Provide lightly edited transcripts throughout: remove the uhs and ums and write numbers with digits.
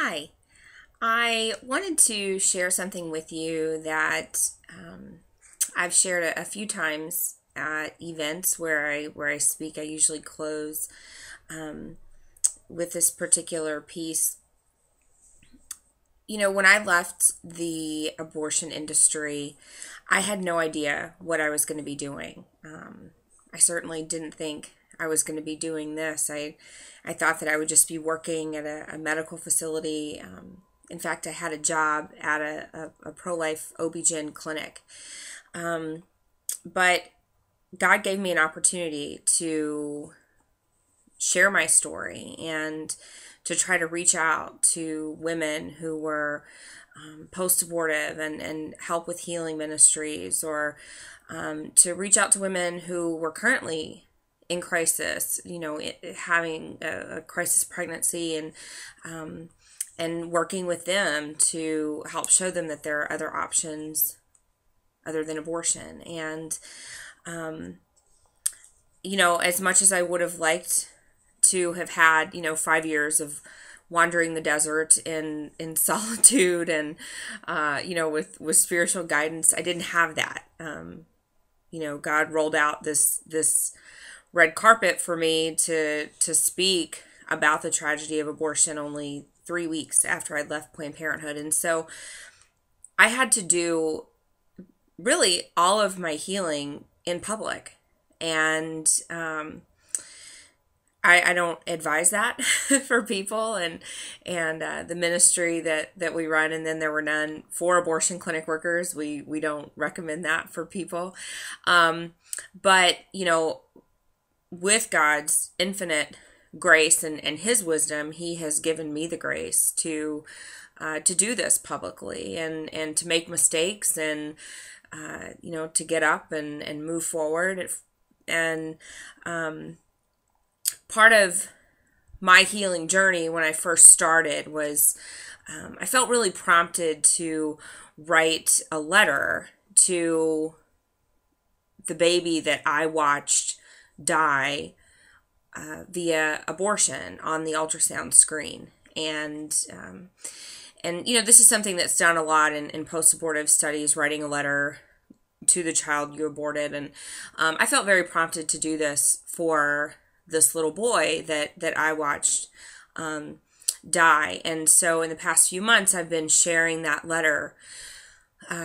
Hi, I wanted to share something with you that I've shared a few times at events where I speak. I usually close with this particular piece. You know, when I left the abortion industry, I had no idea what I was going to be doing. I certainly didn't think I was going to be doing this. I thought that I would just be working at a medical facility. In fact, I had a job at a pro-life OB-GYN clinic. But God gave me an opportunity to share my story and to try to reach out to women who were post-abortive and help with healing ministries, or to reach out to women who were currently in crisis, having a crisis pregnancy, and working with them to help show them that there are other options other than abortion. And, as much as I would have liked to have had, 5 years of wandering the desert in solitude and, with spiritual guidance, I didn't have that. God rolled out this red carpet for me to speak about the tragedy of abortion only 3 weeks after I'd left Planned Parenthood. And so I had to do really all of my healing in public. And I don't advise that for people, and the ministry that we run, and then there were none for abortion clinic workers. We don't recommend that for people. But with God's infinite grace and his wisdom, he has given me the grace to do this publicly, and to make mistakes, and to get up and move forward. And part of my healing journey when I first started was I felt really prompted to write a letter to the baby that I watched die via abortion on the ultrasound screen. And this is something that's done a lot in post-abortive studies, writing a letter to the child you aborted. And I felt very prompted to do this for this little boy that I watched die. And so in the past few months, I've been sharing that letter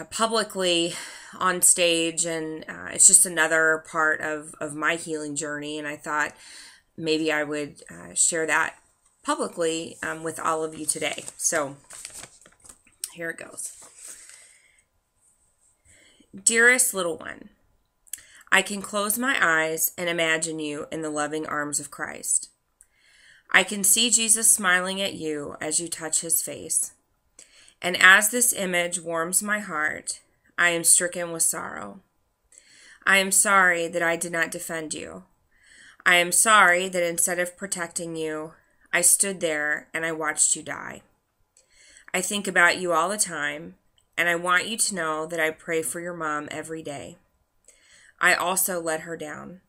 publicly on stage, and it's just another part of my healing journey. And I thought maybe I would share that publicly with all of you today. So here it goes. Dearest little one, I can close my eyes and imagine you in the loving arms of Christ. I can see Jesus smiling at you as you touch his face. And as this image warms my heart, I am stricken with sorrow. I am sorry that I did not defend you. I am sorry that instead of protecting you, I stood there and I watched you die. I think about you all the time, and I want you to know that I pray for your mom every day. I also let her down.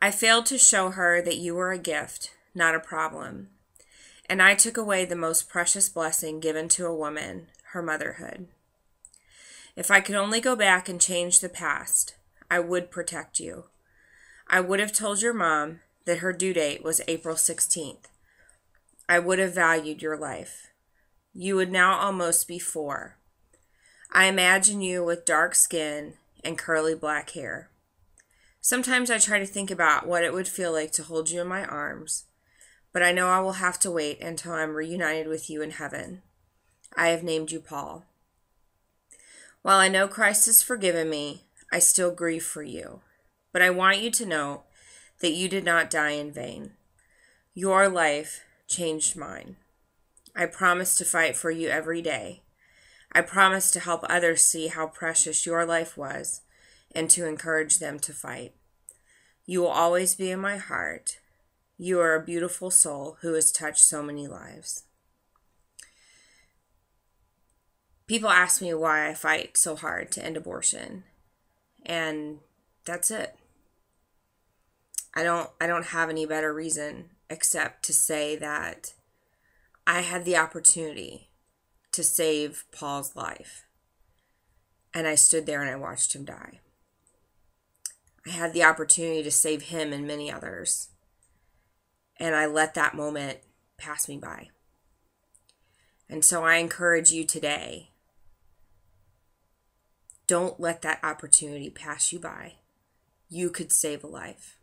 I failed to show her that you were a gift, not a problem. And I took away the most precious blessing given to a woman, her motherhood. If I could only go back and change the past, I would protect you. I would have told your mom that her due date was April 16th. I would have valued your life. You would now almost be 4. I imagine you with dark skin and curly black hair. Sometimes I try to think about what it would feel like to hold you in my arms, but I know I will have to wait until I'm reunited with you in heaven. I have named you Paul. While I know Christ has forgiven me, I still grieve for you, but I want you to know that you did not die in vain. Your life changed mine. I promise to fight for you every day. I promise to help others see how precious your life was and to encourage them to fight. You will always be in my heart. You are a beautiful soul who has touched so many lives. People ask me why I fight so hard to end abortion, and that's it. I don't have any better reason except to say that I had the opportunity to save Paul's life. And I stood there and I watched him die. I had the opportunity to save him and many others. And I let that moment pass me by. And so I encourage you today, don't let that opportunity pass you by. You could save a life.